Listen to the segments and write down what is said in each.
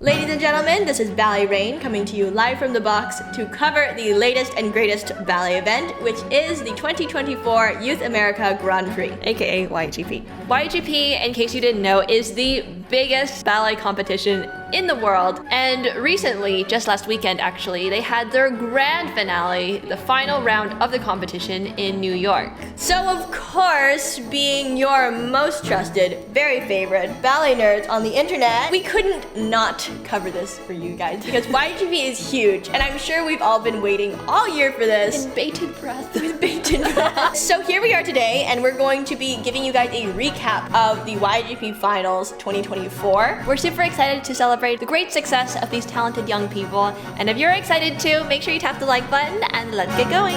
Ladies and gentlemen, this is Ballet Rain coming to you live from the box to cover the latest and greatest ballet event, which is the 2024 Youth America Grand Prix, aka YAGP. YAGP, in case you didn't know, is the biggest ballet competition in the world, and recently, just last weekend actually, they had their grand finale, the final round of the competition in New York. So of course, being your most trusted, very favorite ballet nerds on the internet, we couldn't not cover this for you guys because YAGP is huge, and I'm sure we've all been waiting all year for this. In bated breath. With bated breath. So here we are today, and we're going to be giving you guys a recap of the YAGP Finals 2024. We're super excited to celebrate the great success of these talented young people, and if you're excited too, make sure you tap the like button and let's get going.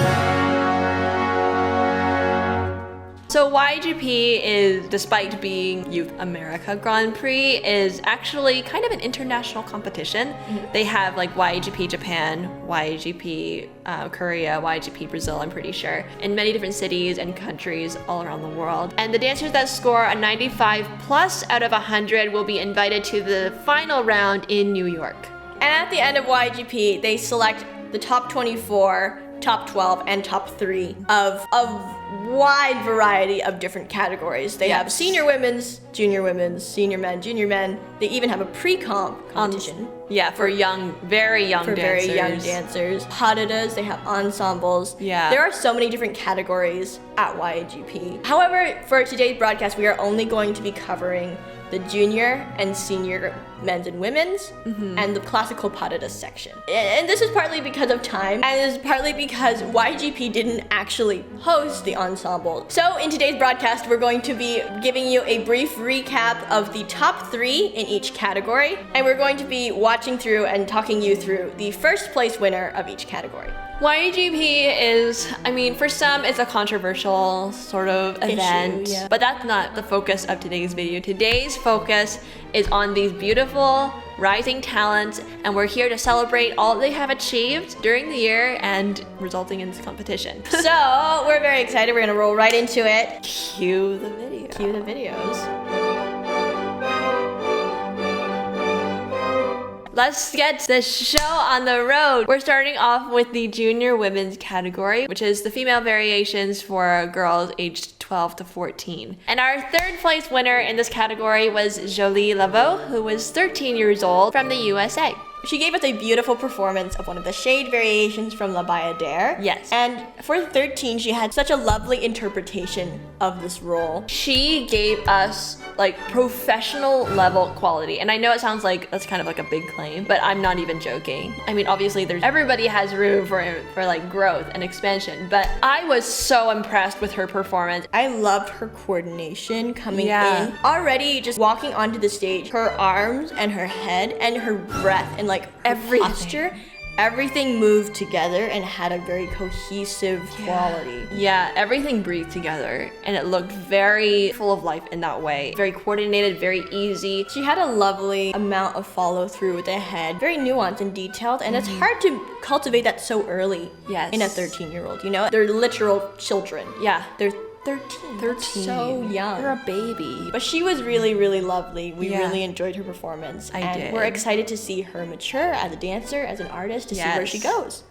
So YAGP is, despite being Youth America Grand Prix, is actually kind of an international competition. Mm-hmm. They have like YAGP Japan, YAGP Korea, YAGP Brazil, I'm pretty sure, in many different cities and countries all around the world. And the dancers that score a 95 plus out of 100 will be invited to the final round in New York. And at the end of YAGP, they select the top 24, top 12, and top 3 of a wide variety of different categories. They have senior women's, junior women's, senior men, junior men. They even have a competition. For young, very young dancers. Very young dancers. Hadadas, they have ensembles. Yeah. There are so many different categories at YAGP. However, for today's broadcast, we are only going to be covering the junior and senior men's and women's, and the classical Hadadas section. And this is partly because of time, and this is partly because YAGP didn't actually host the ensemble. So in today's broadcast, we're going to be giving you a brief recap of the top 3 in each category, and we're going to be watching through and talking you through the first place winner of each category. YAGP is, for some it's a controversial sort of event, but that's not the focus of today's video. Today's focus is on these beautiful rising talents, and we're here to celebrate all they have achieved during the year and resulting in this competition. So we're very excited. We're gonna roll right into it. Cue the video. Cue the videos. Let's get the show on the road. We're starting off with the junior women's category, which is the female variations for girls aged 12 to 14. And our third place winner in this category was Jolie Laveau, who was 13 years old from the USA. She gave us a beautiful performance of one of the shade variations from La Bayadere. Yes. And for 13, she had such a lovely interpretation of this role. She gave us like professional level quality. And I know it sounds like that's kind of like a big claim, but I'm not even joking. Obviously everybody has room for like growth and expansion, but I was so impressed with her performance. I loved her coordination coming in. Already just walking onto the stage, her arms and her head and her breath and like every posture, everything moved together and had a very cohesive quality. Yeah, everything breathed together and it looked very full of life in that way. Very coordinated, very easy. She had a lovely amount of follow through with the head, very nuanced and detailed, and it's hard to cultivate that so early in a 13-year-old, you know? They're literal children. Yeah. They're 13. So young. They're a baby. But she was really, really lovely. We really enjoyed her performance. I did. We're excited to see her mature as a dancer, as an artist, to see where she goes.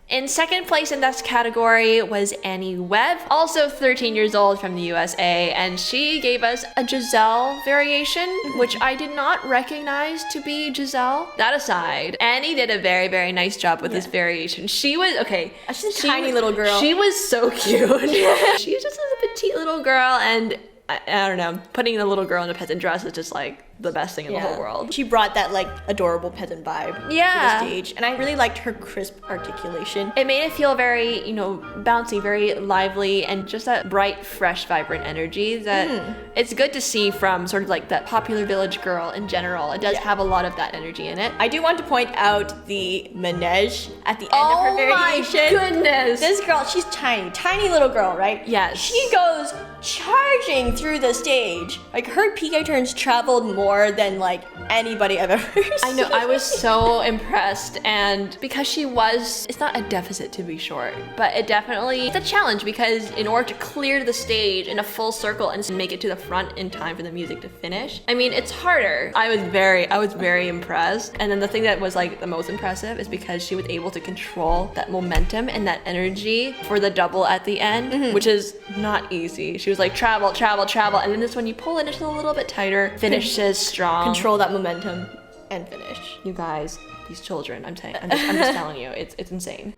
In second place in this category was Annie Webb, also 13 years old from the USA, and she gave us a Giselle variation, which I did not recognize to be Giselle. That aside, Annie did a very, very nice job with this variation. She was, she's a tiny little girl. She was so cute. She was just a petite little girl, and I don't know, putting a little girl in a peasant dress is just like the best thing in the whole world. She brought that like adorable peasant vibe to the stage, and I really liked her crisp articulation. It made it feel very, bouncy, very lively, and just that bright, fresh, vibrant energy that it's good to see from sort of like that popular village girl in general. It does have a lot of that energy in it. I do want to point out the manège at the end of her variation. Oh my goodness! This girl, she's tiny little girl, right? Yes. She goes charging rushing through the stage. Like, her PK turns traveled more than like anybody I've ever seen. I know, I was so impressed, and because it's not a deficit to be short, but it's a challenge because in order to clear the stage in a full circle and make it to the front in time for the music to finish, I mean, it's harder. I was very impressed. And then the thing that was like the most impressive is because she was able to control that momentum and that energy for the double at the end, which is not easy. She was like travel, and then this one you pull it just a little bit tighter, finishes strong. Control that momentum and finish. You guys, these children, I'm just telling you, it's insane.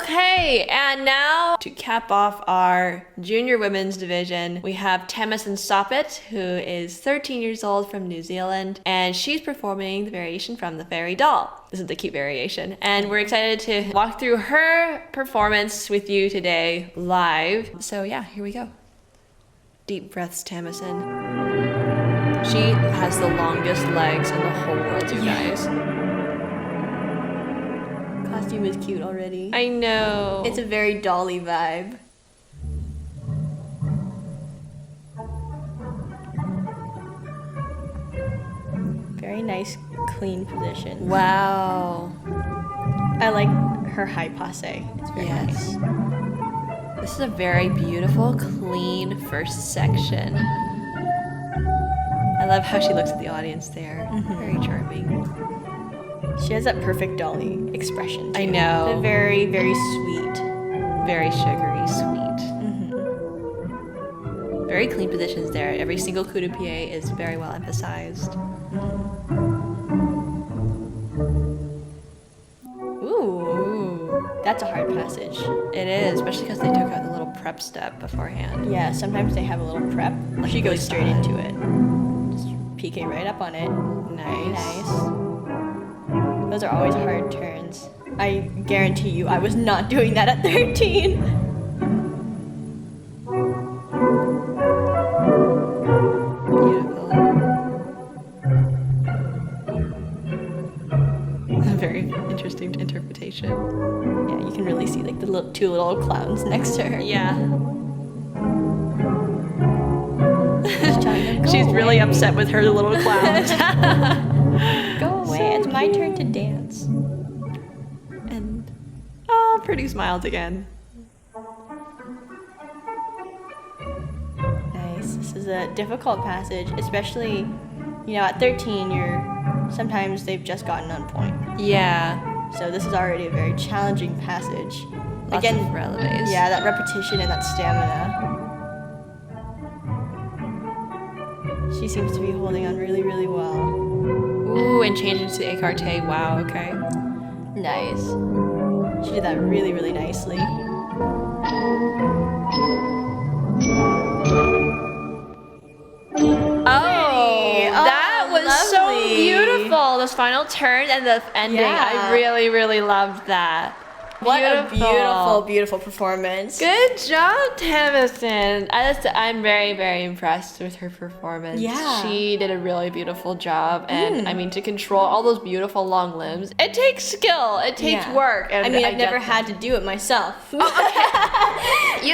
Okay, and now to cap off our junior women's division, we have Tamsin Soppet, who is 13 years old from New Zealand, and she's performing the variation from The Fairy Doll. This is the cute variation, and we're excited to walk through her performance with you today live. So yeah, here we go. Deep breaths, Tamsin. She has the longest legs in the whole world, you guys. Costume is cute already. I know. It's a very dolly vibe. Very nice, clean position. Wow. I like her high passe. It's very nice. This is a very beautiful, clean first section. I love how she looks at the audience there. Very charming. She has that perfect dolly expression too. I know. They're very, very sweet. Very sugary, sweet. Very clean positions there. Every single coup de pied is very well emphasized. Ooh. That's a hard passage. It is, especially because they took out the little prep step beforehand. Yeah, sometimes they have a little prep. She goes straight into it. Just PK right up on it. Very nice. Those are always hard turns. I guarantee you I was not doing that at 13. Beautiful. A very interesting interpretation. Yeah, you can really see like the two little clowns next to her. Yeah. She's really upset with her little clowns. Go away, it's my turn to dance. And Pretty smiles again. Nice. This is a difficult passage, especially, at 13 sometimes they've just gotten on point. Yeah. So this is already a very challenging passage. Lots of releves. Yeah, that repetition and that stamina. She seems to be holding on really, really well. Ooh, and changing to écarté. Wow, okay. Nice. She did that really, really nicely. That was lovely. so beautiful. This final turn and the ending. Yeah. I really, really loved that. What a beautiful, beautiful performance. Good job, Tamsin. I'm very, very impressed with her performance. Yeah. She did a really beautiful job. And I mean, to control all those beautiful long limbs, it takes skill. It takes work. And I've never had to do it myself. You've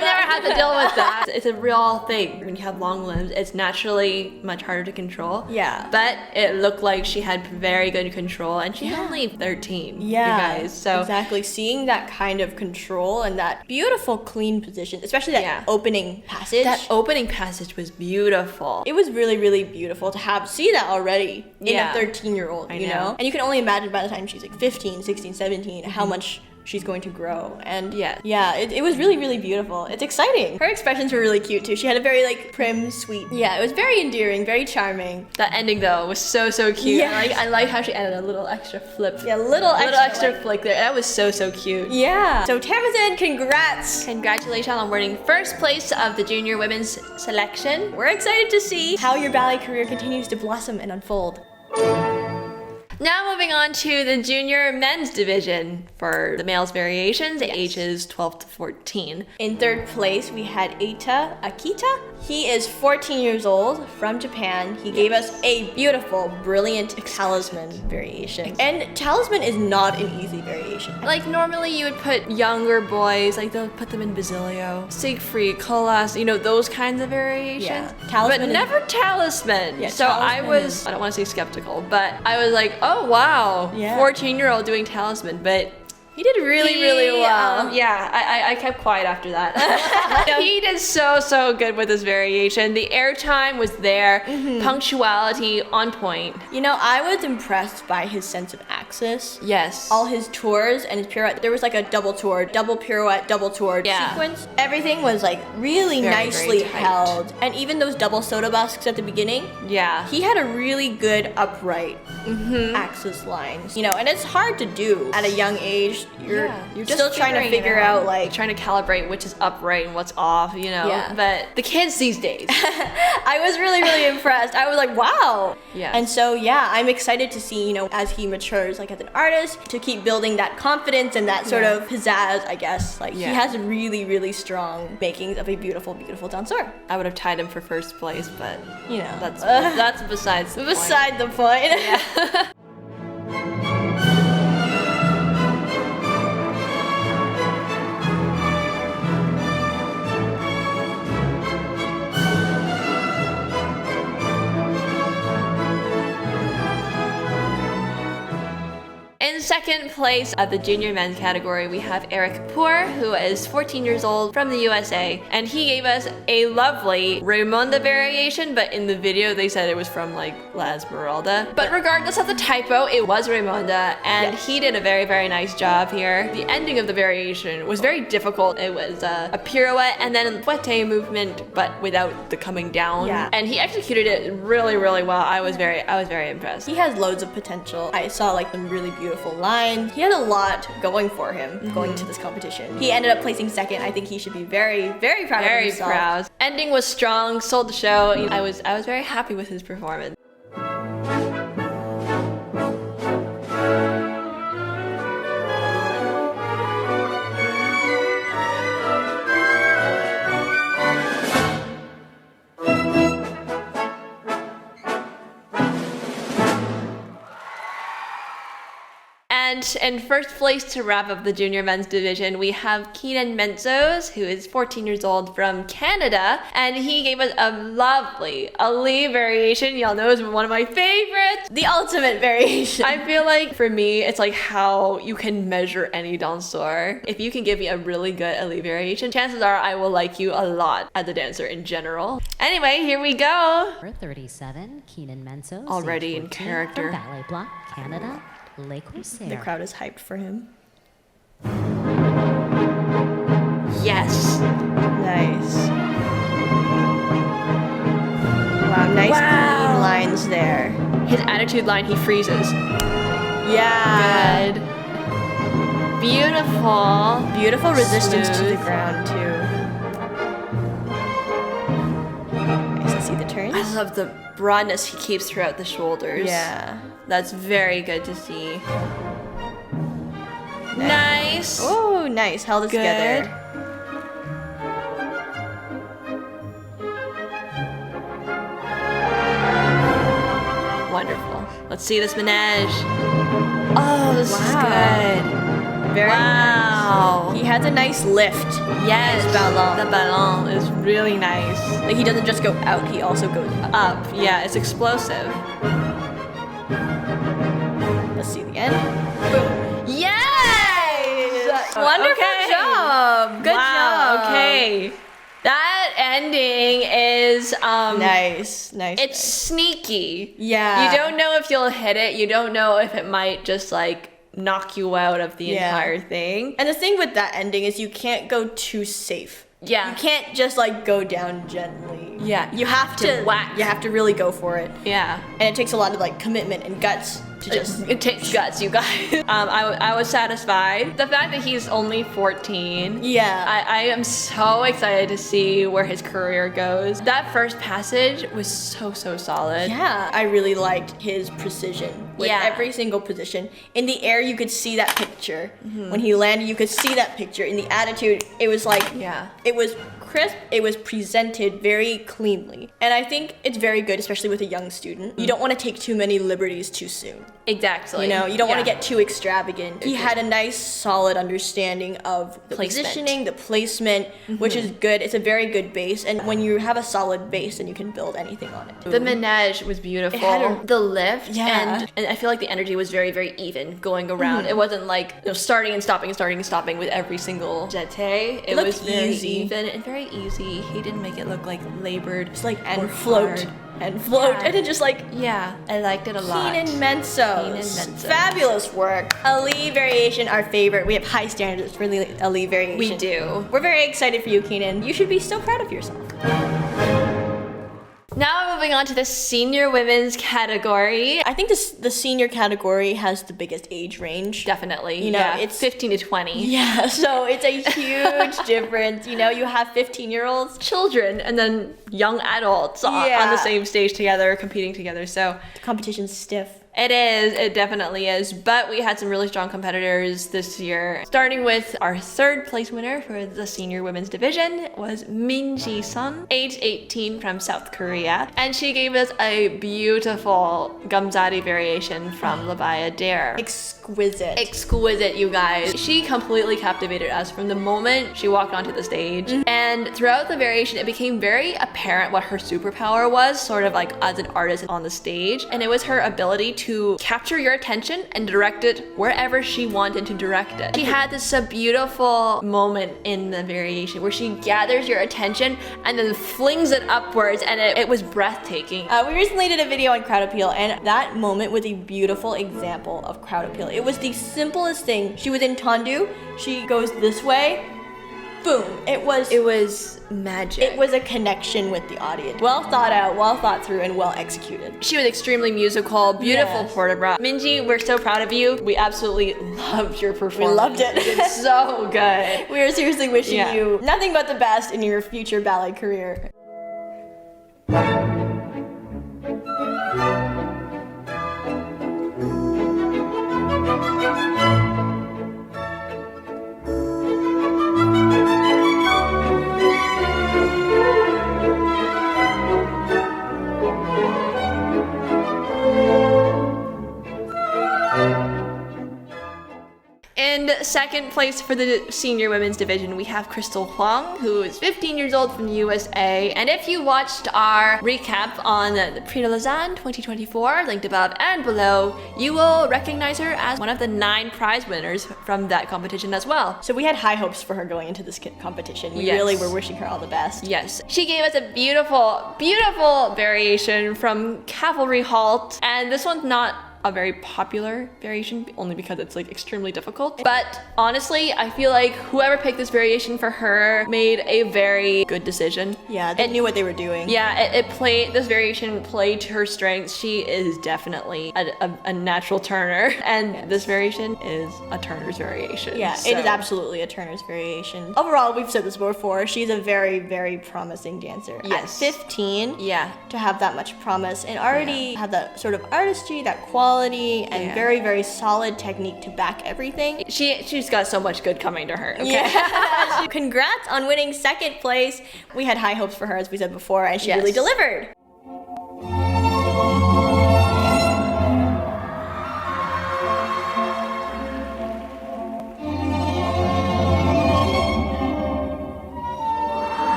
never had to deal with that. It's a real thing. When you have long limbs, it's naturally much harder to control. Yeah. But it looked like she had very good control. And she's only 13, Yeah, you guys. So exactly. Seeing that kind of control and that beautiful clean position, especially that opening passage. That opening passage was beautiful. It was really, really beautiful to see that already in a 13-year-old, I know. And you can only imagine by the time she's like 15, 16, 17, how much she's going to grow. And it was really, really beautiful. It's exciting. Her expressions were really cute too. She had a very prim, sweet. Yeah, it was very endearing, very charming. That ending though was so cute. Yeah. I like how she added a little extra flip. Yeah, little extra flick there. That was so cute. Yeah. So Tamsin, congrats. Congratulations on winning first place of the junior women's selection. We're excited to see how your ballet career continues to blossom and unfold. Now moving on to the junior men's division for the males variations, ages 12 to 14. In third place, we had Akita. He is 14 years old, from Japan. He gave us a beautiful, brilliant talisman variation. And talisman is not an easy variation. Like normally you would put younger boys, like they'll put them in Basilio, Siegfried, Colas, you know, those kinds of variations. Yeah. Talisman but never talisman. Yeah, so talisman I don't want to say skeptical, but I was like, oh wow, Yeah. 14-year-old doing talisman, but He did really well. I kept quiet after that. No, he did so good with this variation. The airtime was there, punctuality on point. You know, I was impressed by his sense of axis. Yes. All his tours and his pirouette, there was like a double tour, double pirouette, double tour sequence. Everything was like really Very, nicely very tight. held. And even those double soda busks at the beginning, Yeah. he had a really good upright axis lines. You know, and it's hard to do at a young age. You're just still trying to figuring it figure out like trying to calibrate which is upright and what's off, you know. Yeah. But the kids these days. I was really impressed. I was like, wow. Yeah. And so, yeah, I'm excited to see, you know, as he matures, like as an artist, to keep building that confidence and that sort of pizzazz, I guess. Like, he has really strong makings of a beautiful danseur. I would have tied him for first place, but You know, that's besides the point. beside the point. Yeah. In second place of the junior men's category, we have Eric Kapoor, who is 14 years old from the USA, and he gave us a lovely Raimonda variation, but in the video they said it was from like La Esmeralda. But regardless of the typo, it was Raimonda, and he did a very nice job here. The ending of the variation was very difficult. It was a pirouette and then a fouette movement, but without the coming down. Yeah. And he executed it really well. I was very impressed. He has loads of potential. I saw like some really beautiful lines. He had a lot going for him going to this competition. He ended up placing second. I think he should be very proud of himself. Very proud. Ending was strong, sold the show. I was very happy with his performance. And in first place to wrap up the junior men's division, we have Keenan Menzos, who is 14 years old from Canada, and he gave us a lovely Ali variation. Y'all know it's one of my favorites. The ultimate variation. I feel like for me, it's like how you can measure any danseur. If you can give me a really good Ali variation, chances are I will like you a lot as a dancer in general. Anyway, here we go. 37, Keenan Menzos. Already age in 14, character. From Ballet Block, Canada, Le Corsaire. The crowd is hyped for him. Yes. Nice. Wow, nice clean lines there. His attitude line, he freezes. Yeah. Good. Beautiful. Beautiful resistance to the Smooth. ground too. Nice to see the turns. I love the broadness he keeps throughout the shoulders. Yeah. That's very good to see. Nice. Oh, nice. Held it Good. together. Wonderful. Let's see this manege. Oh, this is good. Very Wow. nice. He has a nice lift. Yes. Nice ballon. The ballon is really nice. Like he doesn't just go out, he also goes up. Up. Yeah, it's explosive. Let's see the end. Boom. Yes! Wonderful Okay. job. Good Wow, job. Okay. That ending is Nice. it's sneaky. Yeah. You don't know if you'll hit it. You don't know if it might just like knock you out of the entire thing. And the thing with that ending is you can't go too safe. Yeah. You can't just like go down gently. Yeah. You have to whack. You have to really go for it. Yeah. And it takes a lot of like commitment and guts to just It takes guts, you guys. I was satisfied. The fact that he's only 14. Yeah. I am so excited to see where his career goes. That first passage was so solid. Yeah, I really liked his precision with every single position. In the air, you could see that picture. When he landed, you could see that picture. In the attitude, it was like, it was crisp, it was presented very cleanly. And I think it's very good, especially with a young student. You don't want to take too many liberties too soon. Exactly. You know, you don't want to get too extravagant. He had a nice, solid understanding of the positioning, the placement, which is good. It's a very good base. And when you have a solid base, then you can build anything on it. The manège was beautiful. The lift, and I feel like the energy was very, very even going around. It wasn't like, you know, starting and stopping with every single jeté. It was very even and very easy. He didn't make it look like labored. It's like, and float. And float, and it just like, I liked it a lot. Keenan Mensos. Fabulous work. Ali variation, our favorite. We have high standards for the Ali variation. We do. We're very excited for you, Keenan. You should be so proud of yourself. Now moving on to the senior women's category. I think the senior category has the biggest age range. Definitely. You know, it's 15 to 20. Yeah, so it's a huge difference. You know, you have 15-year-olds. Children, and then young adults on the same stage together, competing together. So the competition's stiff. It is, it definitely is, but we had some really strong competitors this year. Starting with our third place winner for the senior women's division was Min Ji-sun, age 18 from South Korea. And she gave us a beautiful Gamzari variation from Labaya Dare. Exquisite. Exquisite, you guys. She completely captivated us from the moment she walked onto the stage. And throughout the variation, it became very apparent what her superpower was, sort of like as an artist on the stage. And it was her ability to capture your attention and direct it wherever she wanted to direct it. She had this beautiful moment in the variation where she gathers your attention and then flings it upwards, and it was breathtaking. We recently did a video on crowd appeal, and that moment was a beautiful example of crowd appeal. It was the simplest thing. She was in Tandu, she goes this way, boom. It was magic. It was a connection with the audience. Well thought out, well thought through, and well executed. She was extremely musical, beautiful port de bras. Minji, we're so proud of you. We absolutely loved your performance. We loved it. You did so good. We are seriously wishing you nothing but the best in your future ballet career. In second place for the senior women's division, we have Crystal Huang, who is 15 years old from the USA. And if you watched our recap on the Prix de Lausanne 2024, linked above and below, you will recognize her as one of the 9 prize winners from that competition as well. So we had high hopes for her going into this competition. We really were wishing her all the best. Yes. She gave us a beautiful, beautiful variation from Cavalry Halt. And this one's not a very popular variation, only because it's like extremely difficult. But honestly, I feel like whoever picked this variation for her made a very good decision. Yeah, they knew what they were doing. Yeah, this variation played to her strengths. She is definitely a natural Turner, and this variation is a Turner's variation. Yeah, it is absolutely a Turner's variation. Overall, we've said this before, she's a very, very promising dancer. Yes. At 15, to have that much promise and already have that sort of artistry, that quality, and very, very solid technique to back everything. She's got so much good coming to her. Okay? Yeah. Congrats on winning second place. We had high hopes for her, as we said before, and she really delivered.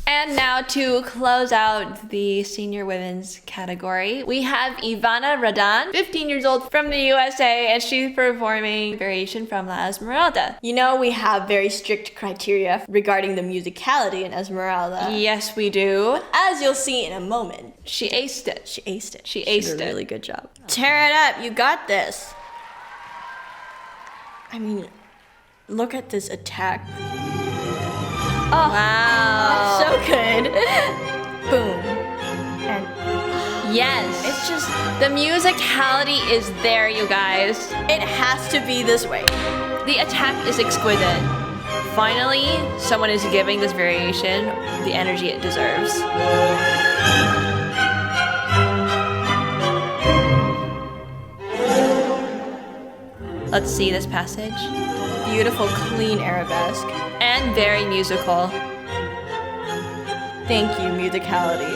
And now to close out the senior women's category, we have Ivana Radan, 15 years old from the USA, and she's performing variation from La Esmeralda. You know, we have very strict criteria regarding the musicality in Esmeralda. Yes, we do. As you'll see in a moment. She aced it. She aced it. She aced did it. A really good job. Tear it up. You got this. I mean, look at this attack. Oh, wow. So good. Boom. And Yes. It's just, The musicality is there, you guys. it has to be this way. The attack is exquisite. Finally, someone is giving this variation the energy it deserves. Let's see this passage. Beautiful, clean arabesque. And very musical. Thank you, musicality.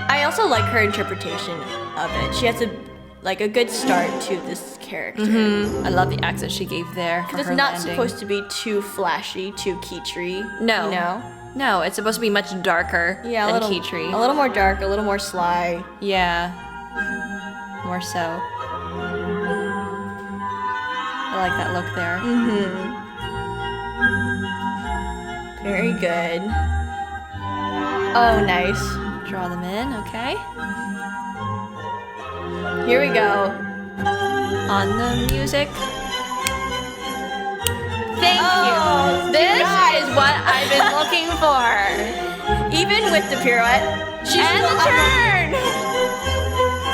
I also like her interpretation of it. She has a good start to this character. I love the accent she gave there for It's her not landing. supposed to be too flashy, too kitschy. No. You know? No, it's supposed to be much darker Yeah, than a Kitri. little more dark, a little more sly. Yeah. More so. I like that look there. Very good. Oh, nice. Draw them in, okay? Here we go. On the music. Thank Oh, you. This guys. is what I've been looking for. Even with the pirouette, she's And still the up turn.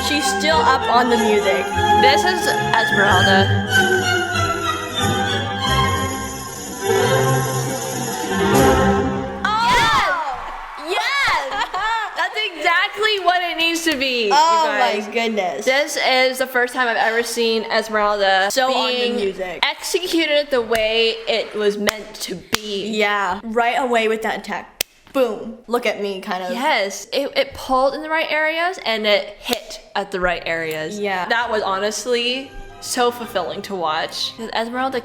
She's still up on the music. This is Esmeralda. Yes! That's exactly what it needs to be. Oh you guys. my goodness. This is the first time I've ever seen Esmeralda So on the being music. executed the way it was meant to be. Yeah, right away with that attack. Boom. Look at me, kind of. Yes, it pulled in the right areas and it hit at the right areas. Yeah. That was honestly so fulfilling to watch. Because Esmeralda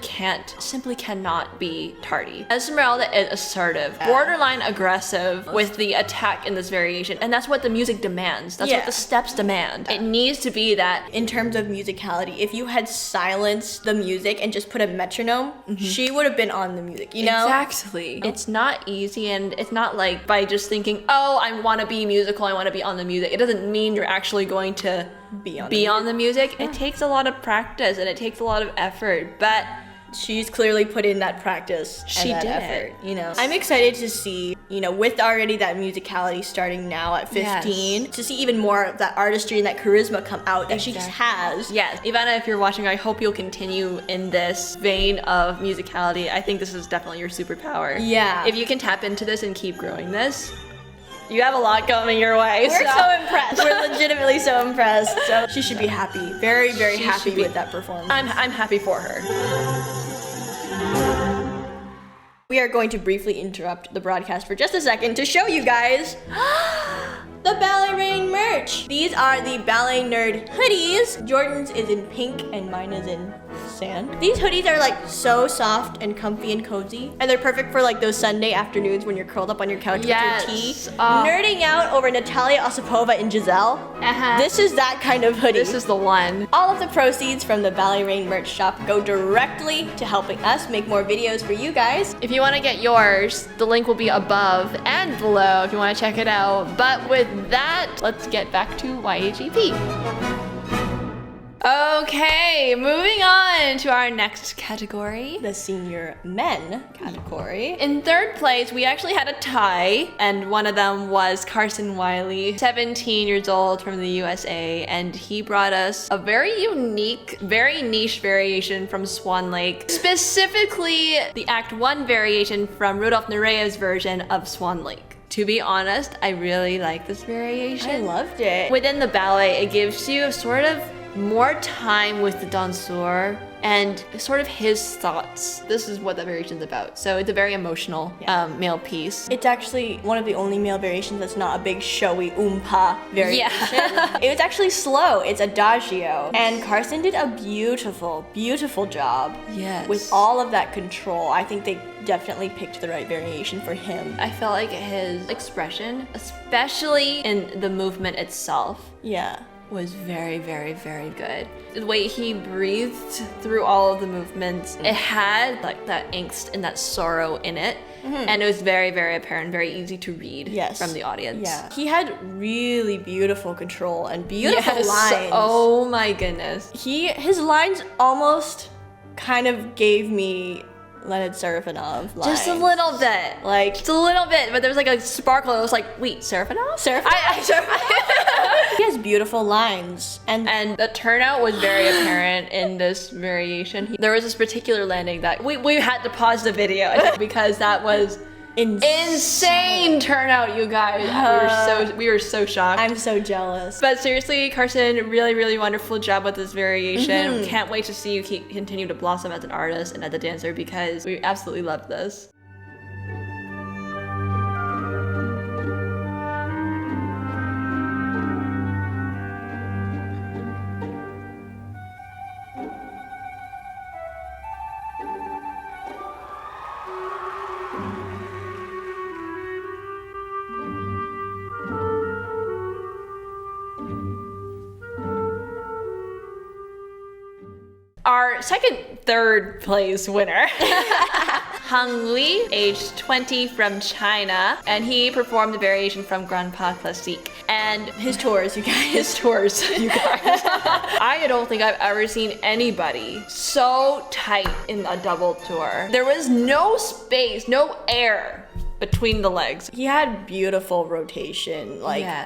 simply cannot be tardy. Esmeralda is assertive, borderline aggressive with the attack in this variation. And that's what the music demands. That's Yeah. what the steps demand. It needs to be that. In terms of musicality, if you had silenced the music and just put a metronome, she would have been on the music, you know? Exactly. It's not easy, and it's not like by just thinking, oh, I want to be musical, I want to be on the music. It doesn't mean you're actually going to Be on be on the music. It takes a lot of practice and it takes a lot of effort, but She's clearly put in that practice She and that did effort, it. you know. I'm excited to see, you know, with already that musicality starting now at 15, Yes. to see even more of that artistry and that charisma come out that she just Exactly. has. yes, Ivana, if you're watching, I hope you'll continue in this vein of musicality. I think this is definitely your superpower. Yeah. If you can tap into this and keep growing this, you have a lot coming your way. We're so impressed. We're legitimately so impressed. So she should be happy. Very, very She happy should be. with that performance. I'm happy for her. We are going to briefly interrupt the broadcast for just a second to show you guys the Ballet Rain merch. These are the Ballet Nerd hoodies. Jordan's is in pink and mine is in sand. These hoodies are like so soft and comfy and cozy, and they're perfect for like those Sunday afternoons when you're curled up on your couch Yes. with your tea, Oh. nerding out over Natalia Osipova and Giselle. This is that kind of hoodie. This is the one. All of the proceeds from the Ballet Rain merch shop go directly to helping us make more videos for you guys. If you want to get yours, the link will be above and below if you want to check it out. But with that, let's get back to YAGP. Okay, moving on to our next category. The senior men category. In third place, we actually had a tie, and one of them was Carson Wiley, 17 years old from the USA, and he brought us a very unique, very niche variation from Swan Lake, specifically the Act 1 variation from Rudolf Nureyev's version of Swan Lake. To be honest, I really like this variation. I loved it. Within the ballet, it gives you sort of more time with the danseur and sort of his thoughts. This is what that variation is about. So it's a very emotional male piece. It's actually one of the only male variations that's not a big showy oompa variation. Yeah. It was actually slow. It's adagio. And Carson did a beautiful, beautiful job. Yes. With all of that control. I think they definitely picked the right variation for him. I felt like his expression, especially in the movement itself, Yeah. was very, very, very good. The way he breathed through all of the movements, it had like that angst and that sorrow in it. And it was very, very apparent, very easy to read from the audience. Yeah. He had really beautiful control and beautiful lines. Oh my goodness. His lines almost kind of gave me Leonid Serafinov lines. Just a little bit. Like, just a little bit, but there was like a sparkle. It was like, wait, Serafinov? He has beautiful lines. And the turnout was very apparent in this variation. There was this particular landing that we had to pause the video because that was insane turnout, you guys. We were so shocked. I'm so jealous. But seriously, Carson, really, really wonderful job with this variation. Can't wait to see you continue to blossom as an artist and as a dancer because we absolutely love this. Our third place winner, Hang Li, aged 20 from China, and he performed the variation from Grand Pas Classique. And his tours, you guys. I don't think I've ever seen anybody so tight in a double tour. There was no space, no air between the legs. He had beautiful rotation,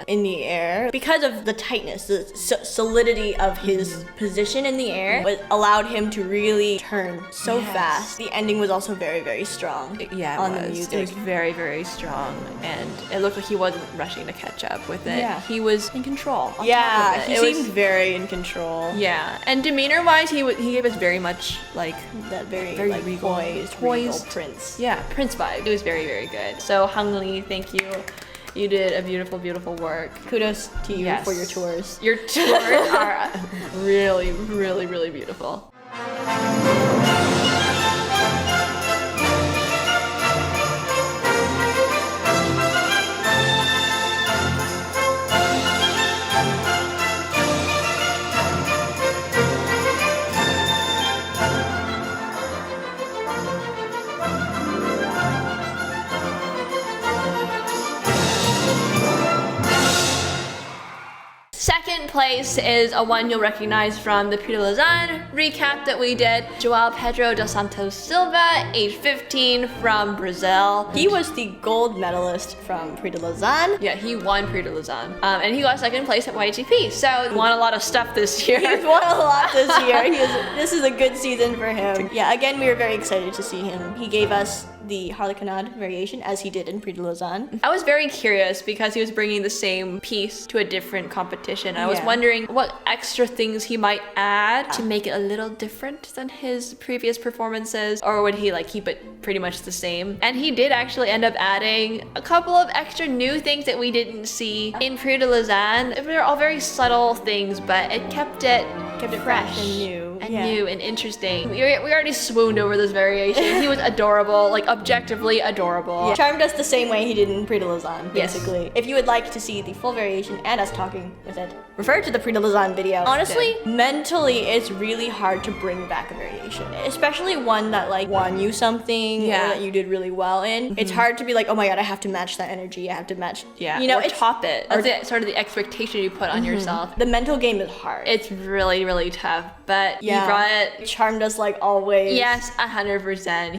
in the air. Because of the tightness, the solidity of his position in the air, it allowed him to really turn so fast. The ending was also very, very strong. The music. It was very, very strong, and it looked like he wasn't rushing to catch up with it. Yeah. He was in control. He seemed very in control. Yeah, and demeanor-wise, he gave us very much like that very regal, poised prince. Yeah, prince vibe. It was very, very good. So Hang Li, thank you. You did a beautiful, beautiful work. Kudos to you for your tours. Your tours are really, really, really beautiful. Second place is a one you'll recognize from the Prix de Lausanne recap that we did. João Pedro dos Santos Silva, age 15, from Brazil. He was the gold medalist from Prix de Lausanne. Yeah, he won Prix de Lausanne. And he got second place at YAGP, so he won a lot of stuff this year. He's won a lot this year. This is a good season for him. Yeah, again, we were very excited to see him. He gave us the Harlequinade variation as he did in Prix de Lausanne. I was very curious because he was bringing the same piece to a different competition. I was wondering what extra things he might add to make it a little different than his previous performances, or would he keep it pretty much the same? And he did actually end up adding a couple of extra new things that we didn't see in Prix de Lausanne. They're all very subtle things, but it kept it fresh and new. New and interesting. We already swooned over this variation. He was adorable, objectively adorable. Yeah. Charmed us the same way he did in Prix de Lausanne, basically. Yes. If you would like to see the full variation and us talking with it, refer to the Prix de Lausanne video. Honestly, mentally, it's really hard to bring back a variation, especially one that won you something or that you did really well in. Mm-hmm. It's hard to be oh my god, I have to match that energy. I have to match. Yeah. Or top it. That's sort of the expectation you put on yourself. The mental game is hard. It's really, really tough, but you brought it. Charmed us always. Yes, 100%.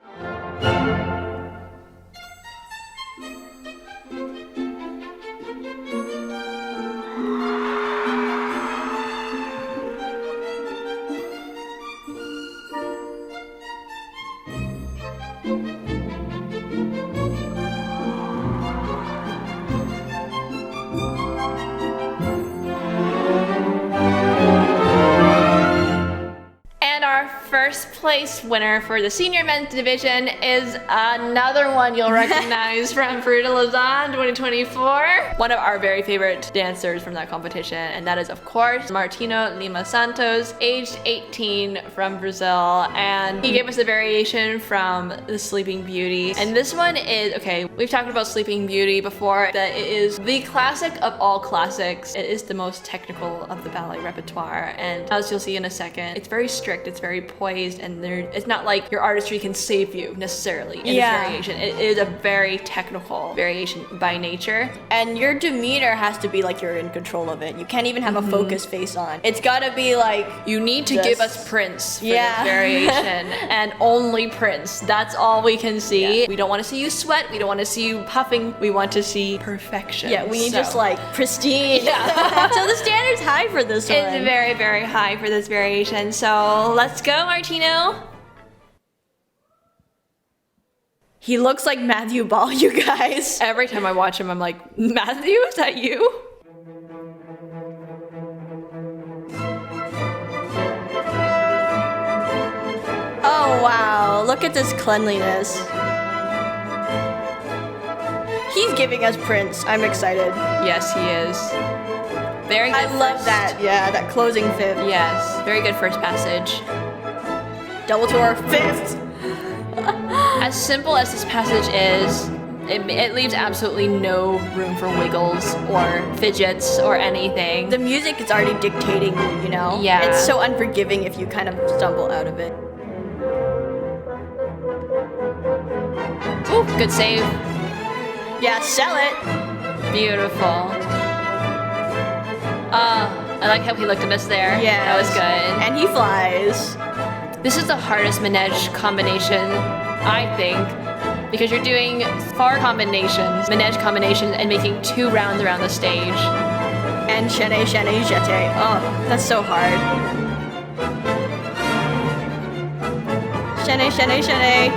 first place winner for the senior men's division is another one you'll recognize from Prix de Lausanne 2024. One of our very favorite dancers from that competition, and that is of course Martino Lima Santos, aged 18 from Brazil, and he gave us a variation from the Sleeping Beauty. And this one is, okay, we've talked about Sleeping Beauty before, that it is the classic of all classics. It is the most technical of the ballet repertoire, and as you'll see in a second, it's very strict, it's very poised, and it's not like your artistry can save you necessarily in this variation. It is a very technical variation by nature. And your demeanor has to be like you're in control of it. You can't even have a focus face on. It's gotta be like, you need to give us Prince for this variation, and only Prince. That's all we can see. We don't want to see you sweat, we don't want to see you puffing, we want to see perfection. Yeah, we need just like pristine. So the standard's high for this one. It's very, very high for this variation. So let's go, Martino. He looks like Matthew Ball, you guys. Every time I watch him, I'm like, Matthew, is that you? Oh wow, look at this cleanliness. He's giving us Prince. I'm excited. Yes, he is. Very good. I love that. Yeah, that closing fifth. Yes, very good first passage. Double tour fifth. As simple as this passage is, it leaves absolutely no room for wiggles or fidgets or anything. The music is already dictating, you know? Yeah. It's so unforgiving if you kind of stumble out of it. Ooh, good save. Yeah, sell it. Beautiful. I like how he looked at us there. Yeah. That was good. And he flies. This is the hardest manège combination, I think, because you're doing far combinations, manège combinations, and making 2 rounds around the stage. And chaîné, chaîné, jeté. Oh, that's so hard. Chaîné, chaîné, chaîné.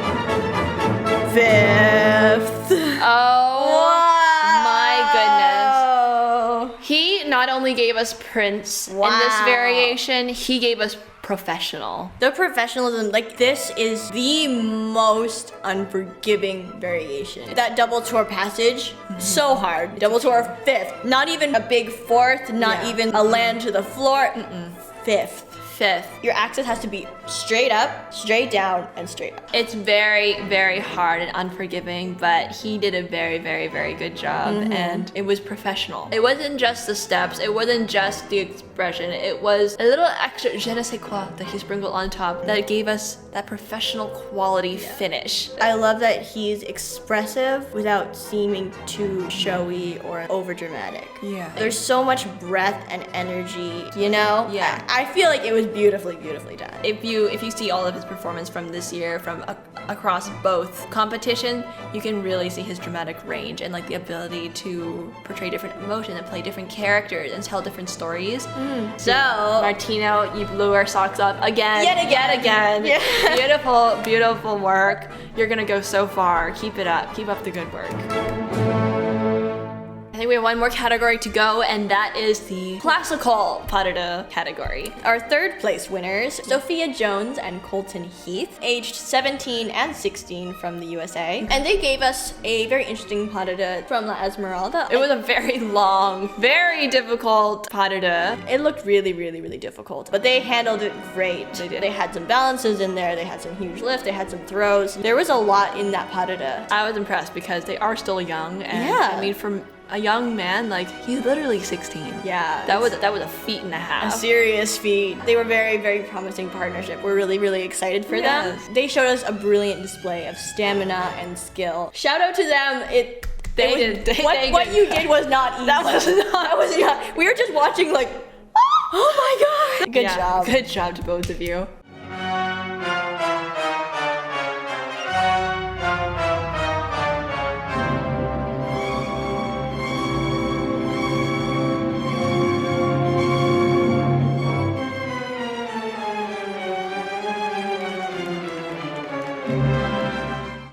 Fifth. Oh my goodness. He not only gave us Prince in this variation, he gave us professional. The professionalism, like this is the most unforgiving variation. That double tour passage, so hard. Double tour fifth, not even a big fourth, not even a land to the floor. Fifth. Your axis has to be straight up, straight down, and straight up. It's very, very hard and unforgiving, but he did a very, very, very good job, and it was professional. It wasn't just the steps, it wasn't just the expression, it was a little extra je ne sais quoi that he sprinkled on top that gave us that professional quality finish. I love that he's expressive without seeming too showy or overdramatic. Yeah. There's so much breath and energy, you know? Yeah. I feel like it was beautifully, beautifully done. If you see all of his performance from this year, from across both competition, you can really see his dramatic range and like the ability to portray different emotions and play different characters and tell different stories. So Martino, you blew our socks up again. Yet again. Yeah. Beautiful, beautiful work. You're gonna go so far. Keep it up. Keep up the good work. I think we have one more category to go, and that is the classical pas de deux category. Our third place winners, Sophia Jones and Colton Heath, aged 17 and 16 from the USA. And they gave us a very interesting pas de deux from La Esmeralda. It was a very long, very difficult pas de deux. It looked really, really, really difficult, but they handled it great. They did. They had some balances in there, they had some huge lifts, they had some throws. There was a lot in that pas de deux. I was impressed because they are still young, and Yeah. I mean, from a young man, like, he's literally 16. Yeah. That was a feat and a half. A serious feat. They were very, very promising partnership. We're really, really excited for them. Yes. They showed us a brilliant display of stamina and skill. Shout out to them. What you did was not easy. That was not. We were just watching like, oh my god. Good job. Good job to both of you.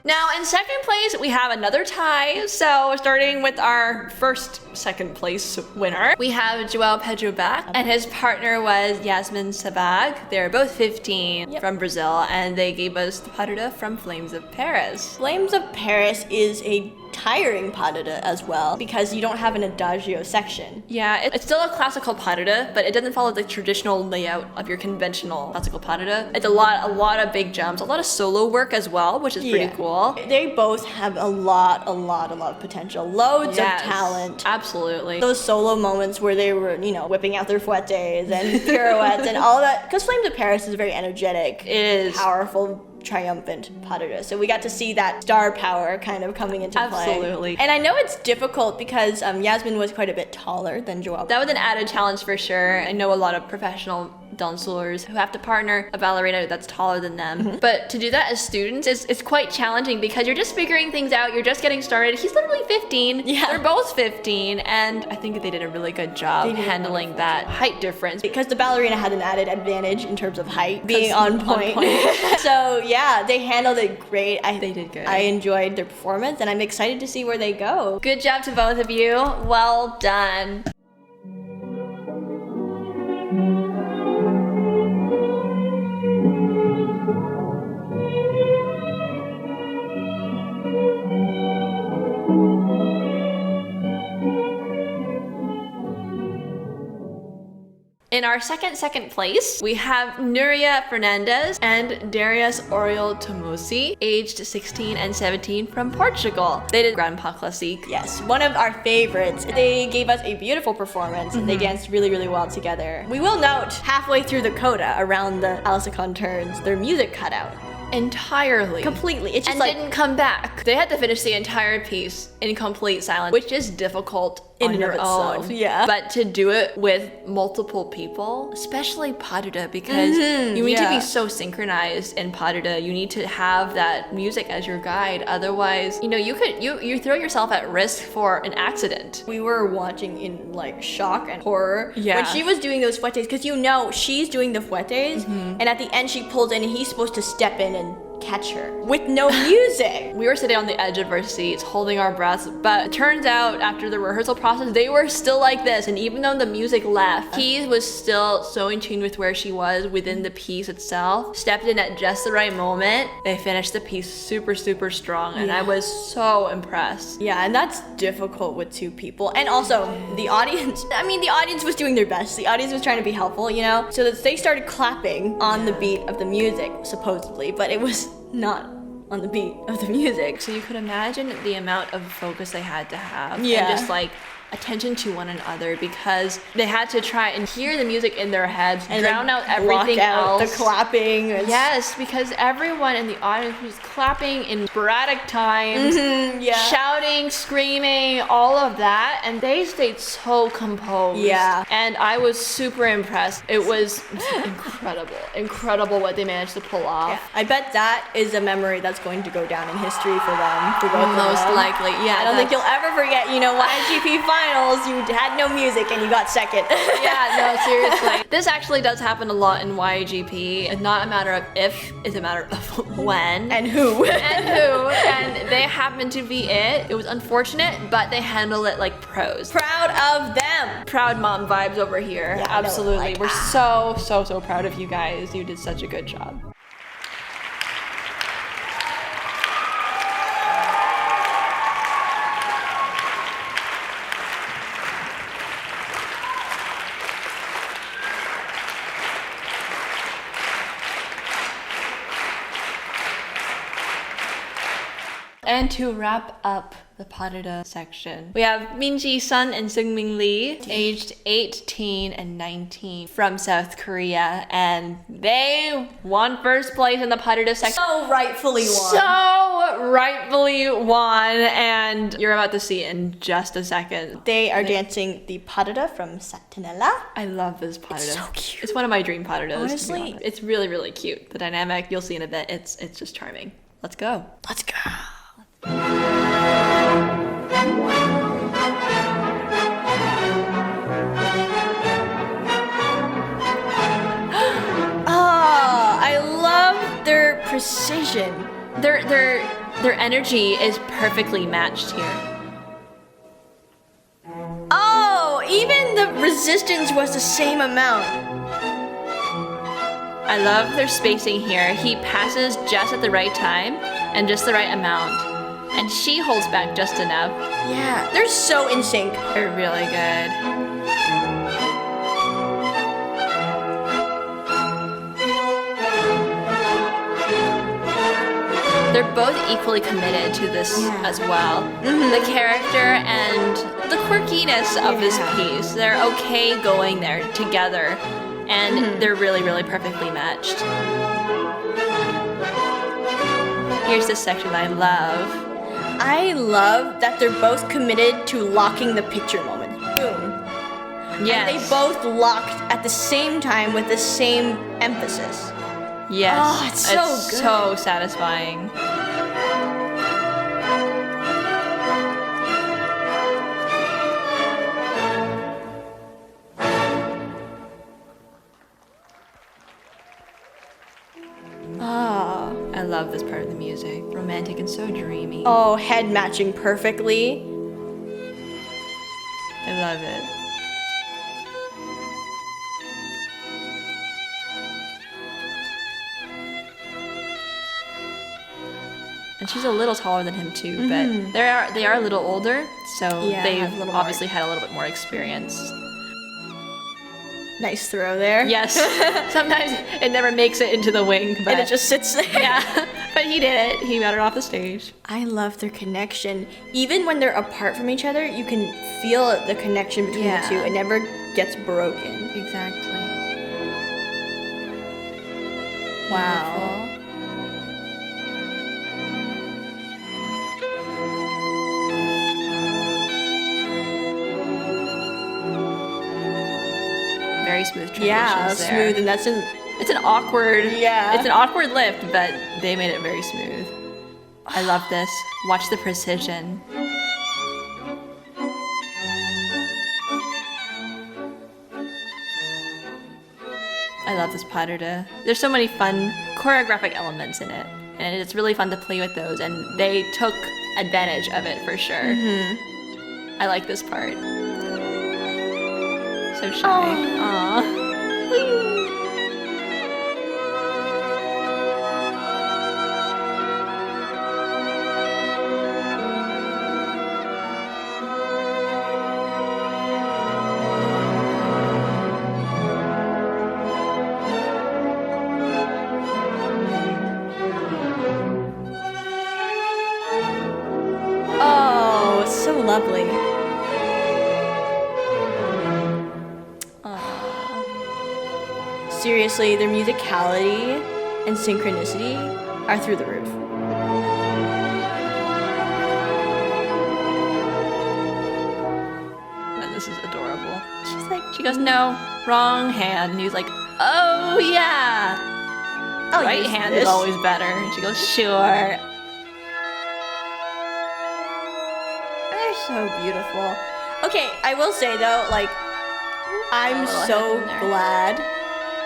Now, in On second place, we have another tie. So starting with our second place winner, we have João Pedro Bach, and his partner was Yasmin Sabag. They're both 15 from Brazil, and they gave us the pas de deux from Flames of Paris. Flames of Paris is a tiring pas de deux as well because you don't have an adagio section. Yeah, it's still a classical pas de deux, but it doesn't follow the traditional layout of your conventional classical pas de deux. It's a lot of big jumps, a lot of solo work as well, which is pretty cool. They both have a lot of potential, loads of talent. Absolutely. Those solo moments where they were, whipping out their fouettes and pirouettes and all that, because Flames of Paris is very energetic. It is. Powerful, triumphant pas de deux. So we got to see that star power kind of coming into play. Absolutely. And I know it's difficult because Yasmin was quite a bit taller than Joao. That was an added challenge for sure. I know a lot of professional dancers who have to partner a ballerina that's taller than them. But to do that as students is quite challenging because you're just figuring things out, you're just getting started. He's literally 15. Yeah. They're both 15, and I think they did a really good job handling that height difference. Because the ballerina had an added advantage in terms of height, being on point. So yeah, they handled it great. They did good. I enjoyed their performance, and I'm excited to see where they go. Good job to both of you. Well done. In our second place, we have Nuria Fernandez and Darius Oriol Tomosi, aged 16 and 17 from Portugal. They did Grand Pas Classique. Yes, one of our favorites. They gave us a beautiful performance. They danced really well together. We will note, halfway through the coda, around the Alisacon turns, their music cut out. Entirely. Completely. It's just and didn't come back. They had to finish the entire piece in complete silence, which is difficult in on your itself, own. yeah. But to do it with multiple people, especially pas de deux, because you need to be so synchronized in pas de deux. You need to have that music as your guide. Otherwise, you throw yourself at risk for an accident. We were watching in shock and horror Yeah. when she was doing those fouettes, because she's doing the fouettes, and at the end she pulls in and he's supposed to step in and catch her with no music. We were sitting on the edge of our seats holding our breaths, but it turns out after the rehearsal process they were still like this, and even though the music left, he was still so in tune with where she was within the piece itself, stepped in at just the right moment. They finished the piece super strong, and I was so impressed. Yeah, and that's difficult with two people. And also the audience, the audience was doing their best. The audience was trying to be helpful, so that they started clapping on the beat of the music, supposedly, but it was not on the beat of the music. So you could imagine the amount of focus they had to have. Yeah. And just attention to one another, because they had to try and hear the music in their heads and drown out everything else. The clapping. Yes, because everyone in the audience was clapping in sporadic times, shouting, screaming, all of that, and they stayed so composed. Yeah. And I was super impressed. It was incredible what they managed to pull off. Yeah. I bet that is a memory that's going to go down in history for them, for both of them. Most likely, yeah. I don't think you'll ever forget, YAGP Finals, you had no music and you got second. Yeah, no, seriously. This actually does happen a lot in YAGP. It's not a matter of if, it's a matter of when. And who. And they happened to be it. It was unfortunate, but they handled it like pros. Proud of them. Proud mom vibes over here. Yeah, absolutely. We're so proud of you guys. You did such a good job. And to wrap up the pas de deux section, we have Minji Sun and Seungmin Lee, aged 18 and 19 from South Korea, and they won first place in the pas de deux section. So rightfully won. And you're about to see it in just a second. They are dancing the pas de deux from Satinella. I love this pas de deux. It's so cute. It's one of my dream pas de deux. Honestly. It's really cute. The dynamic, you'll see in a bit, it's just charming. Let's go. Let's go. Ah, I love their precision. They're Their energy is perfectly matched here. Oh, even the resistance was the same amount. I love their spacing here. He passes just at the right time and just the right amount. And she holds back just enough. Yeah, they're so in sync. They're really good. They're both equally committed to this as well. The character and the quirkiness of this piece. They're okay going there together. And they're really, really perfectly matched. Here's this section I love. I love that they're both committed to locking the picture moment. Boom. Yes. And they both locked at the same time with the same emphasis. Yes. Oh, it's so good. So satisfying. I love this part of the music. Romantic and so dreamy. Oh, head matching perfectly. I love it. And she's a little taller than him too, but they are a little older, so they've obviously had a little bit more experience. Nice throw there. Yes. Sometimes it never makes it into the wing, but And it just sits there. yeah. But he did it. He got it off the stage. I love their connection. Even when they're apart from each other, you can feel the connection between the two. It never gets broken. Exactly. Wow. Very smooth transitions Yeah, there. smooth, and that's in. It's an awkward. Yeah. It's an awkward lift, but they made it very smooth. I love this. Watch the precision. I love this pas de deux. There's so many fun choreographic elements in it, and it's really fun to play with those, and they took advantage of it for sure. I like this part. So shy. Aww. Oh, so lovely. Seriously, their musicality and synchronicity are through the roof. And this is adorable. She's like, she goes, no, wrong hand. And he's like, oh yeah. I'll Right use hand this. is always better. And she goes, sure. They're so beautiful. Okay, I will say though, like, I'm little so heads in there. glad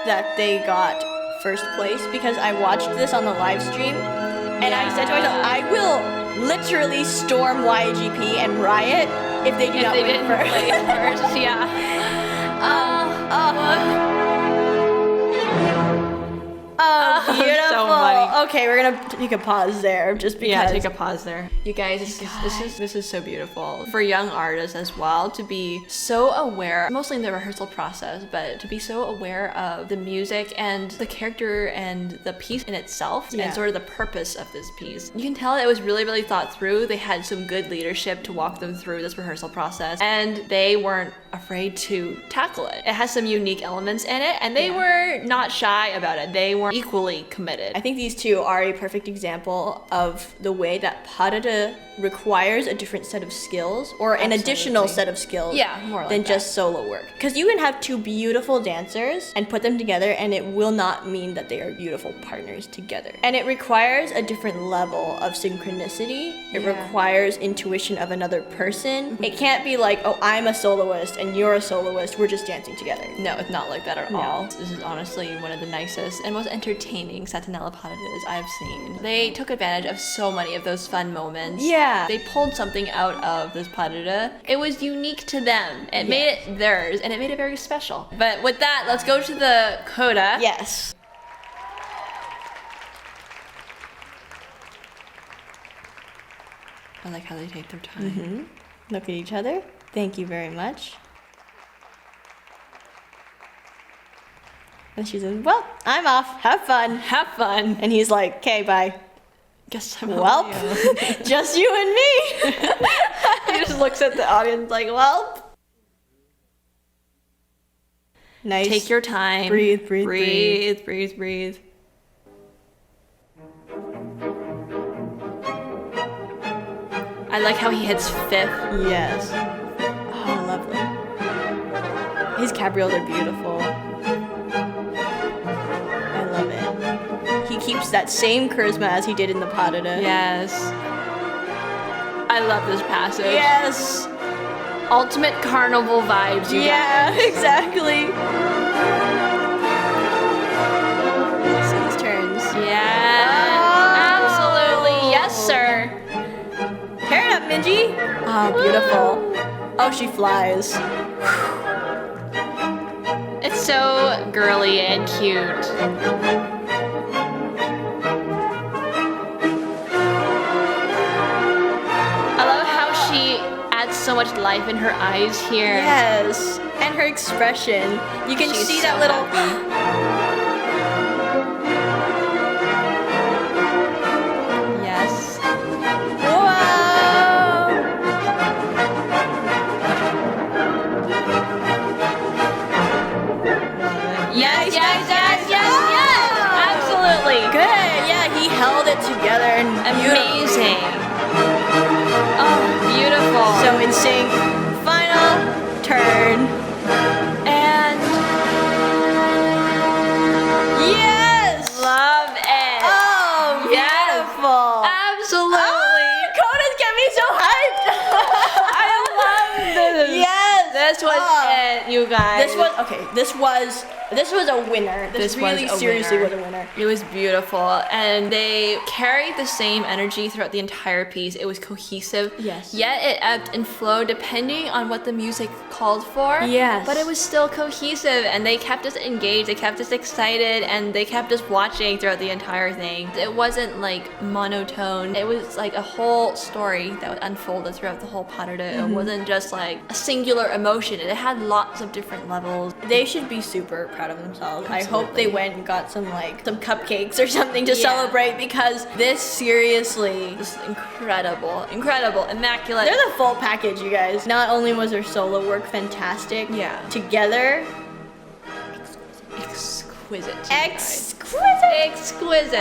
that they got first place because I watched this on the live stream and I said to myself, I will literally storm YAGP and riot if they do not win didn't first. play first, yeah. Oh, beautiful. So funny. Okay, we're gonna take a pause there just because. Yeah, take a pause there. You guys, this is so beautiful. For young artists as well, to be so aware, mostly in the rehearsal process, but to be so aware of the music and the character and the piece in itself and sort of the purpose of this piece. You can tell it was really, really thought through. They had some good leadership to walk them through this rehearsal process, and they weren't afraid to tackle it. It has some unique elements in it, and they were not shy about it. They were equally committed. I think these two are a perfect example of the way that pas de deux requires a different set of skills or an additional set of skills More like than that. just solo work. Because you can have two beautiful dancers and put them together and it will not mean that they are beautiful partners together. And it requires a different level of synchronicity. It requires intuition of another person. It can't be like, oh, I'm a soloist and you're a soloist, we're just dancing together. No, it's not like that at all. This is honestly one of the nicest and most entertaining satinella pas de deux I've seen. They took advantage of so many of those fun moments. Yeah. They pulled something out of this pas de deux. It was unique to them. It made it theirs, and it made it very special. But with that, let's go to the Coda. Yes. I like how they take their time. Look at each other. Thank you very much. And she says, well, I'm off. Have fun. Have fun. And he's like, okay, bye. Guess I'm Welp, just you and me. He just looks at the audience like, Welp. Nice. take your time. Breathe, breathe, breathe, breathe, breathe. I like how he hits fifth. Yes. Oh, lovely. His cabrios are beautiful. I love it. He keeps that same charisma as he did in the pas de deux. Yes. I love this passage. Yes. Ultimate carnival vibes, you Yeah, guys. exactly. So his turns. Yeah. Absolutely. Yes, sir. Hair it up, Minji. Oh, beautiful. Oh, she flies. It's so girly and cute. I love how she adds so much life in her eyes here. Yes. And her expression. You can She's see so that little... Yes. Whoa! Yes, yes, yes, yes, yes! Oh! Absolutely! Good. Yeah, he held it together and Amazing! Oh, beautiful! So in sync. Final turn. and Yes! love it! Oh, Yes. beautiful. Absolutely! Oh, Coda's get me so hyped. I love this! Yes. This was Oh. it, you guys. This was okay. This was a winner. This This was really a seriously winner. was a winner. It was beautiful, and they carried the same energy throughout the entire piece. It was cohesive. Yes. Yet it ebbed and flowed depending on what the music called for. Yes. But it was still cohesive, and they kept us engaged. They kept us excited, and they kept us watching throughout the entire thing. It wasn't like monotone. It was like a whole story that unfolded throughout the whole pas de deux. It wasn't just like a singular emotion. It had lots of different levels. They should be super proud of themselves. I hope Absolutely. they went and got some cupcakes or something to Yeah. celebrate because this seriously. This is incredible, incredible, immaculate. They're the full package, you guys. Not only was their solo work fantastic, Yeah. together, exquisite. exquisite. Exquisite.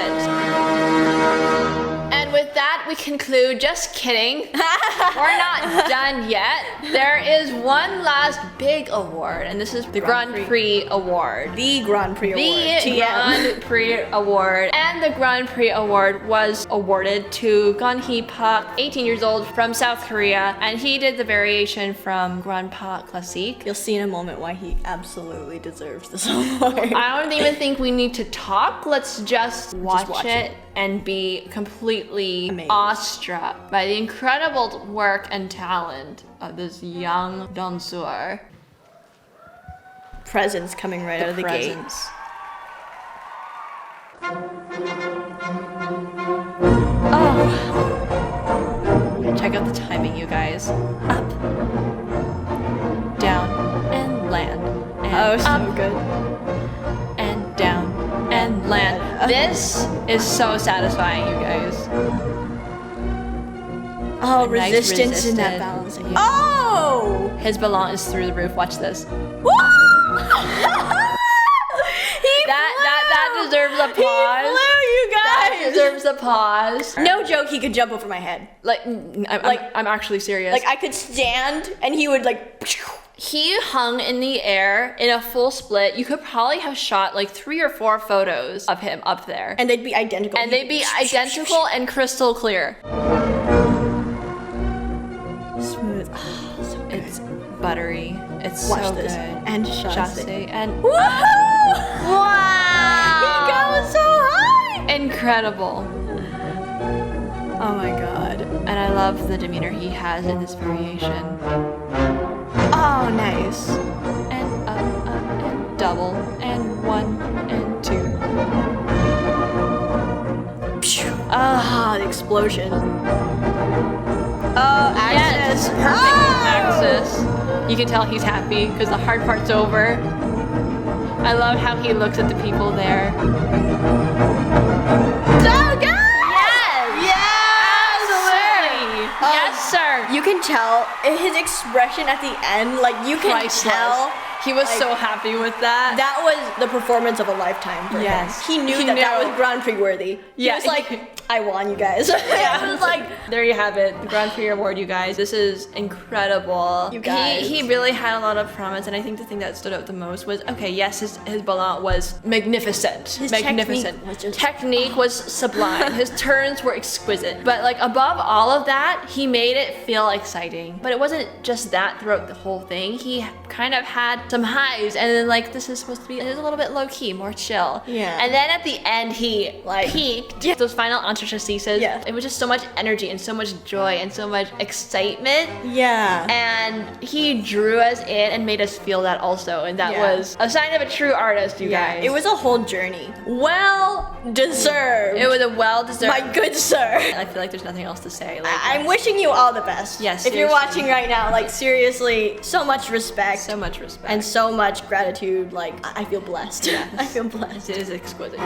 And with that, we conclude. Just kidding. We're not done yet. There is one last big award, and this is the Grand Prix Award. The Grand Prix The Award. TM. Grand Prix Award. And the Grand Prix Award was awarded to Gon-hee Park, 18 years old, from South Korea, and he did the variation from Grand Pas Classique. You'll see in a moment why he absolutely deserves this award. I don't even think we need to talk. Let's just watch, watch it and be completely Amazed. awestruck by the incredible work and talent of this young dancer. Presence coming right out of the gate. Presence. Oh. Check out the timing, you guys. Up, down, and land. And Oh, so up, good. and down and land. This is so satisfying, you guys. Oh, A nice resistance in that resisted- balancing. yeah. Oh! His ballon is through the roof. Watch this. That deserves applause. He flew, you That guys. deserves applause. No joke, he could jump over my head. I'm actually serious. Like I could stand and he would He hung in the air in a full split. You could probably have shot like 3 or 4 photos of him up there. and they'd be identical. And they'd be identical and crystal clear. smooth. Oh, so good. It's buttery. It's Watch so this. good. And chasse. And Woohoo! wow! He goes so high. Incredible. incredible. Oh my god. And I love the demeanor he has in this variation. Oh, nice. And up, and double, and 1, and 2. Ah, the explosion. Oh, Yes, Axis. perfect axis. You can tell he's happy because the hard part's over. I love how he looks at the people there. So good! Yes! Absolutely! Yes, sir! You can tell his expression at the end, like you can Priceless. tell He was like, so happy with that. that was the performance of a lifetime for Yes. him. He knew He that knew. was Grand Prix worthy. Yeah. He was like, I won, you guys. Yeah. It was like, There you have it, the Grand Prix award, you guys. This is incredible. You guys. He really had a lot of promise, and I think the thing that stood out the most was, okay, yes, his ballet was magnificent. His magnificent. technique was just- Technique was sublime. His turns were exquisite. But like above all of that, he made it feel exciting. But it wasn't just that throughout the whole thing. He kind of had some highs, and then like this is supposed to be a little bit low key, more chill. Yeah. And then at the end, he like peaked. Yeah. Those final entrechasses. Yeah. It was just so much energy and so much joy and so much excitement. yeah. And he drew us in and made us feel that also. And that Yeah. was a sign of a true artist, you guys. It was a whole journey. Well deserved. It was a well-deserved. my good sir. I feel like there's nothing else to say. Like, I'm wishing you all the best. Yes, If you're seriously. watching right now, like seriously, so much respect so much respect. and so much gratitude. Like I feel blessed. Yes. I feel blessed. it is exquisite.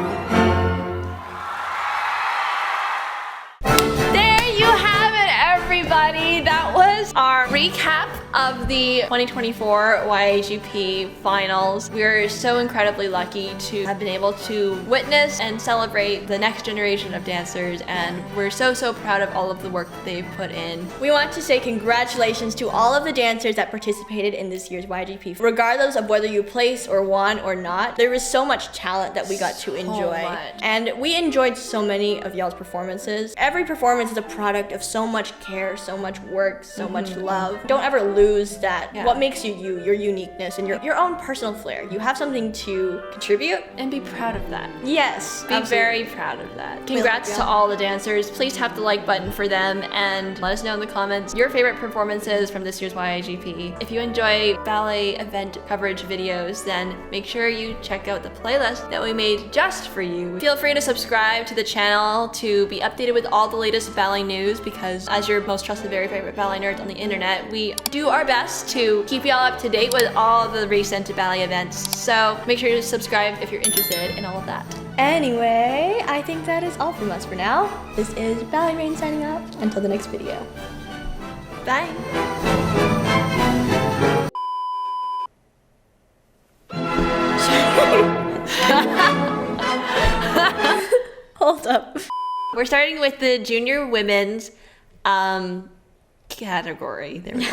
There you have it, everybody. That was our recap of the 2024 YAGP finals. We're so incredibly lucky to have been able to witness and celebrate the next generation of dancers, and we're so proud of all of the work that they've put in. We want to say congratulations to all of the dancers that participated in this year's YGP. Regardless of whether you placed or won or not, there was so much talent that we got to enjoy. much. And we enjoyed so many of y'all's performances. Every performance is a product of so much care, so much work, so much love. Don't ever lose that. Yeah. What makes you you, your uniqueness, and your own personal flair. You have something to contribute. And be proud of that. Yes, Be very proud of that. We Congrats love to you. all the dancers. Please tap the like button for them and let us know in the comments your favorite performances from this year's YAGP. If you enjoy ballet event coverage videos, then make sure you check out the playlist that we made just for you. Feel free to subscribe to the channel to be updated with all the latest ballet news, because as your most trusted, very favorite ballet nerds on the internet, we do our best to keep y'all up to date with all the recent ballet events. So make sure to subscribe if you're interested in all of that. Anyway, I think that is all from us for now. This is Ballet Rain signing off. Until the next video. Bye. Hold up. We're starting with the junior women's category. There we go.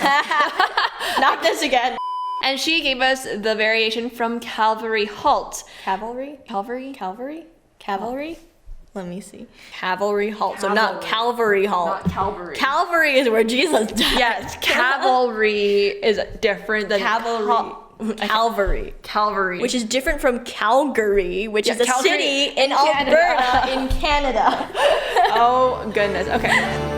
Not this again. And she gave us the variation from Cavalry Halt. Cavalry? Cavalry? Cavalry? Cavalry? Let me see. Cavalry halt. So not Calvary halt. Cavalry. Calvary is where Jesus died. Yes, cavalry is different than Cavalry. Calvary. Cavalry. Which is different from Calgary, which is a Calgary city in in Canada. Alberta in Canada. Oh goodness. Okay.